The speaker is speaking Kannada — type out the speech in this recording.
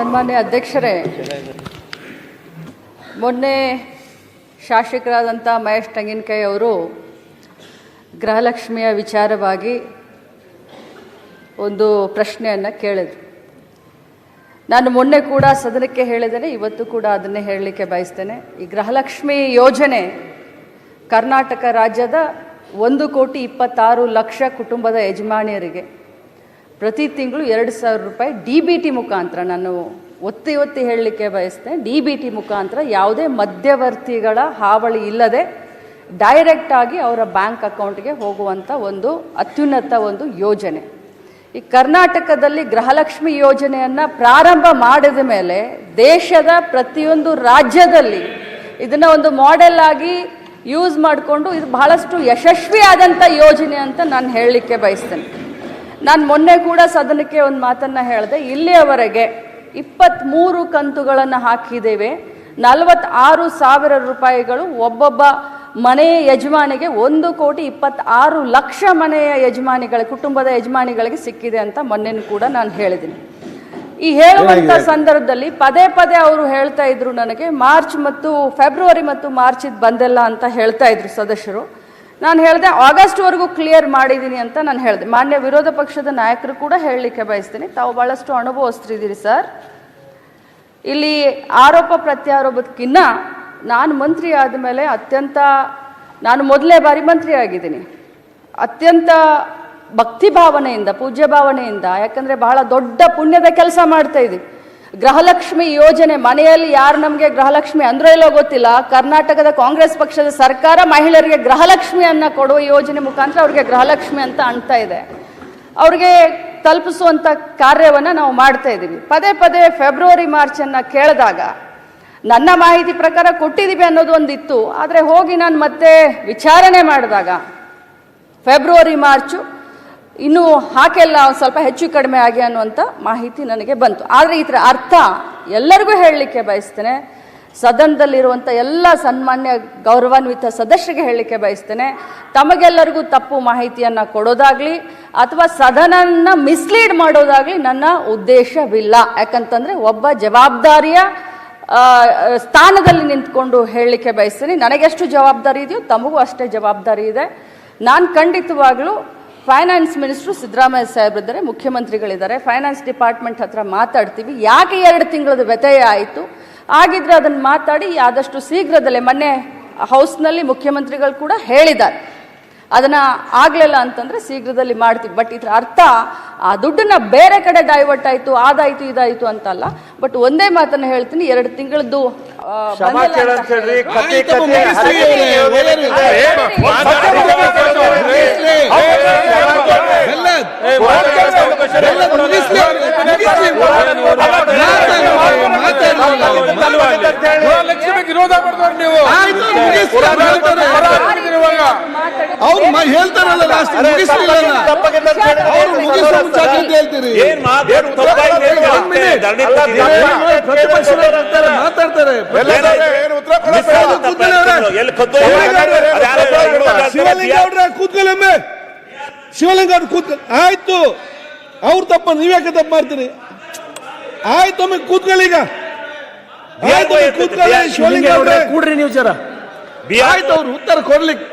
ಸನ್ಮಾನ್ಯ ಅಧ್ಯಕ್ಷರೇ, ಮೊನ್ನೆ ಶಾಸಕರಾದಂಥ ಮಹೇಶ್ ತೆಂಗಿನಕಾಯಿ ಅವರು ಗೃಹಲಕ್ಷ್ಮಿಯ ವಿಚಾರವಾಗಿ ಒಂದು ಪ್ರಶ್ನೆಯನ್ನು ಕೇಳಿದರು. ನಾನು ಮೊನ್ನೆ ಕೂಡ ಸದನಕ್ಕೆ ಹೇಳಿದ್ದೇನೆ, ಇವತ್ತು ಕೂಡ ಅದನ್ನೇ ಹೇಳಲಿಕ್ಕೆ ಬಯಸ್ತೇನೆ. ಈ ಗೃಹಲಕ್ಷ್ಮಿ ಯೋಜನೆ ಕರ್ನಾಟಕ ರಾಜ್ಯದ 1,26,00,000 ಕುಟುಂಬದ ಯಜಮಾನಿಯರಿಗೆ ಪ್ರತಿ ತಿಂಗಳು 2,000 ರೂಪಾಯಿ DBT ಮುಖಾಂತರ, ನಾನು ಒತ್ತಿ ಹೇಳಲಿಕ್ಕೆ ಬಯಸ್ತೇನೆ, DBT ಮುಖಾಂತರ ಯಾವುದೇ ಮಧ್ಯವರ್ತಿಗಳ ಹಾವಳಿ ಇಲ್ಲದೆ ಡೈರೆಕ್ಟಾಗಿ ಅವರ ಬ್ಯಾಂಕ್ ಅಕೌಂಟ್ಗೆ ಹೋಗುವಂಥ ಒಂದು ಅತ್ಯುನ್ನತ ಒಂದು ಯೋಜನೆ. ಈ ಕರ್ನಾಟಕದಲ್ಲಿ ಗೃಹಲಕ್ಷ್ಮಿ ಯೋಜನೆಯನ್ನು ಪ್ರಾರಂಭ ಮಾಡಿದ ಮೇಲೆ ದೇಶದ ಪ್ರತಿಯೊಂದು ರಾಜ್ಯದಲ್ಲಿ ಇದನ್ನು ಒಂದು ಮಾಡೆಲ್ ಆಗಿ ಯೂಸ್ ಮಾಡಿಕೊಂಡು ಇದು ಬಹಳಷ್ಟು ಯಶಸ್ವಿಯಾದಂಥ ಯೋಜನೆ ಅಂತ ನಾನು ಹೇಳಲಿಕ್ಕೆ ಬಯಸ್ತೇನೆ. ನಾನು ಮೊನ್ನೆ ಕೂಡ ಸದನಕ್ಕೆ ಒಂದು ಮಾತನ್ನು ಹೇಳಿದೆ. ಇಲ್ಲಿಯವರೆಗೆ 23 ಕಂತುಗಳನ್ನು ಹಾಕಿದ್ದೇವೆ. 46,000 ರೂಪಾಯಿಗಳು ಒಬ್ಬೊಬ್ಬ ಮನೆಯ ಯಜಮಾನಿಗೆ 1,26,00,000 ಮನೆಯ ಯಜಮಾನಿಗಳ ಕುಟುಂಬದ ಯಜಮಾನಿಗಳಿಗೆ ಸಿಕ್ಕಿದೆ ಅಂತ ಮೊನ್ನೆನೂ ಕೂಡ ನಾನು ಹೇಳಿದ್ದೀನಿ. ಈ ಹೇಳುವಂಥ ಸಂದರ್ಭದಲ್ಲಿ ಪದೇ ಅವರು ಹೇಳ್ತಾ ಇದ್ರು, ನನಗೆ ಫೆಬ್ರವರಿ ಮತ್ತು ಮಾರ್ಚ್ ಇದು ಬಂದಿಲ್ಲ ಅಂತ ಹೇಳ್ತಾ ಇದ್ರು ಸದಸ್ಯರು. ನಾನು ಹೇಳಿದೆ ಆಗಸ್ಟ್ವರೆಗೂ ಕ್ಲಿಯರ್ ಮಾಡಿದ್ದೀನಿ ಅಂತ ನಾನು ಹೇಳಿದೆ. ಮಾನ್ಯ ವಿರೋಧ ಪಕ್ಷದ ನಾಯಕರು ಕೂಡ ಹೇಳಲಿಕ್ಕೆ ಬಯಸ್ತೀನಿ, ತಾವು ಭಾಳಷ್ಟು ಅನುಭವಿಸ್ತಿದ್ದೀರಿ ಸರ್. ಇಲ್ಲಿ ಆರೋಪ ಪ್ರತ್ಯಾರೋಪಕ್ಕಿನ್ನ ನಾನು ಮಂತ್ರಿ ಆದಮೇಲೆ ನಾನು ಮೊದಲನೇ ಬಾರಿ ಮಂತ್ರಿ ಆಗಿದ್ದೀನಿ, ಅತ್ಯಂತ ಭಕ್ತಿ ಭಾವನೆಯಿಂದ, ಪೂಜ್ಯ ಭಾವನೆಯಿಂದ, ಯಾಕಂದರೆ ಬಹಳ ದೊಡ್ಡ ಪುಣ್ಯದ ಕೆಲಸ ಮಾಡ್ತಾ ಇದ್ದೀವಿ. ಗೃಹಲಕ್ಷ್ಮಿ ಯೋಜನೆ ಮನೆಯಲ್ಲಿ ಯಾರು ನಮಗೆ ಗೃಹಲಕ್ಷ್ಮಿ ಅಂದ್ರೋ ಇಲ್ಲೋ ಗೊತ್ತಿಲ್ಲ, ಕರ್ನಾಟಕದ ಕಾಂಗ್ರೆಸ್ ಪಕ್ಷದ ಸರ್ಕಾರ ಮಹಿಳೆಯರಿಗೆ ಗೃಹಲಕ್ಷ್ಮಿಯನ್ನು ಕೊಡುವ ಯೋಜನೆ ಮುಖಾಂತರ ಅವ್ರಿಗೆ ಗೃಹಲಕ್ಷ್ಮಿ ಅಂತ ಅನ್ತಾ ಇದೆ. ಅವ್ರಿಗೆ ತಲುಪಿಸುವಂಥ ಕಾರ್ಯವನ್ನು ನಾವು ಮಾಡ್ತಾ ಇದ್ದೀವಿ. ಪದೇ ಫೆಬ್ರವರಿ ಮಾರ್ಚನ್ನು ಕೇಳಿದಾಗ ನನ್ನ ಮಾಹಿತಿ ಪ್ರಕಾರ ಕೊಟ್ಟಿದ್ದೀವಿ ಅನ್ನೋದು ಒಂದಿತ್ತು. ಆದರೆ ಹೋಗಿ ನಾನು ಮತ್ತೆ ವಿಚಾರಣೆ ಮಾಡಿದಾಗ ಫೆಬ್ರವರಿ ಮಾರ್ಚು ಇನ್ನೂ ಹಾಕೆಲ್ಲ ಸ್ವಲ್ಪ ಹೆಚ್ಚು ಕಡಿಮೆ ಆಗಿ ಅನ್ನುವಂಥ ಮಾಹಿತಿ ನನಗೆ ಬಂತು. ಆದರೆ ಇದರ ಅರ್ಥ ಎಲ್ಲರಿಗೂ ಹೇಳಲಿಕ್ಕೆ ಬಯಸ್ತೇನೆ, ಸದನದಲ್ಲಿರುವಂಥ ಎಲ್ಲ ಸನ್ಮಾನ್ಯ ಗೌರವಾನ್ವಿತ ಸದಸ್ಯರಿಗೆ ಹೇಳಲಿಕ್ಕೆ ಬಯಸ್ತೇನೆ, ತಮಗೆಲ್ಲರಿಗೂ ತಪ್ಪು ಮಾಹಿತಿಯನ್ನು ಕೊಡೋದಾಗಲಿ ಅಥವಾ ಸದನನ ಮಿಸ್ಲೀಡ್ ಮಾಡೋದಾಗಲಿ ನನ್ನ ಉದ್ದೇಶವಿಲ್ಲ. ಯಾಕಂತಂದರೆ ಒಬ್ಬ ಜವಾಬ್ದಾರಿಯ ಸ್ಥಾನದಲ್ಲಿ ನಿಂತ್ಕೊಂಡು ಹೇಳಲಿಕ್ಕೆ ಬಯಸ್ತೀನಿ. ನನಗೆಷ್ಟು ಜವಾಬ್ದಾರಿ ಇದೆಯೋ ತಮಗೂ ಅಷ್ಟೇ ಜವಾಬ್ದಾರಿ ಇದೆ. ನಾನು ಖಂಡಿತವಾಗ್ಲೂ ಫೈನಾನ್ಸ್ ಮಿನಿಸ್ಟ್ರು ಸಿದ್ದರಾಮಯ್ಯ ಸಾಹೇಬ್ರಿದ್ದಾರೆ, ಮುಖ್ಯಮಂತ್ರಿಗಳಿದ್ದಾರೆ, ಫೈನಾನ್ಸ್ ಡಿಪಾರ್ಟ್ಮೆಂಟ್ ಹತ್ರ ಮಾತಾಡ್ತೀವಿ. ಯಾಕೆ 2 ತಿಂಗಳದ ವ್ಯತ್ಯಯ ಆಯಿತು, ಆಗಿದ್ರೆ ಅದನ್ನು ಮಾತಾಡಿ ಆದಷ್ಟು ಶೀಘ್ರದಲ್ಲೇ, ಮೊನ್ನೆ ಹೌಸ್ನಲ್ಲಿ ಮುಖ್ಯಮಂತ್ರಿಗಳು ಕೂಡ ಹೇಳಿದ್ದಾರೆ, ಅದನ್ನು ಆಗಲಿಲ್ಲ ಅಂತಂದರೆ ಶೀಘ್ರದಲ್ಲಿ ಮಾಡ್ತೀವಿ. ಬಟ್ ಇದರ ಅರ್ಥ ಆ ದುಡ್ಡನ್ನ ಬೇರೆ ಕಡೆ ಡೈವರ್ಟ್ ಆಯಿತು, ಅದಾಯಿತು ಇದಾಯಿತು ಅಂತಲ್ಲ. ಬಟ್ ಒಂದೇ ಮಾತನ್ನು ಹೇಳ್ತೀನಿ, 2 ತಿಂಗಳದ್ದು ಅವ್ರು ಹೇಳ್ತಾರಲ್ಲ ಮಾತಾಡ್ತಾರೆ. ಕೂತ್ಕೊಳ್ಳೆ ಶಿವಲಿಂಗ ಅವ್ರು ಆಯ್ತು, ಅವ್ರು ತಪ್ಪ, ನೀವ್ಯಾಕೆ ತಪ್ಪು ಮಾಡ್ತೀರಿ? ಆಯ್ತು, ಒಮ್ಮೆ ಕೂತ್ಕೊಳ್ಳಿ. ಈಗ ಕೂತ್ಕೊಳ್ಳಿ ಶಿವಲಿಂಗ ಅವ್ರೆ, ಕೂಡ್ರಿ ನೀವು ಜರ. ಆಯ್ತು, ಅವ್ರು ಉತ್ತರ ಕೊಡ್ಲಿಕ್ಕೆ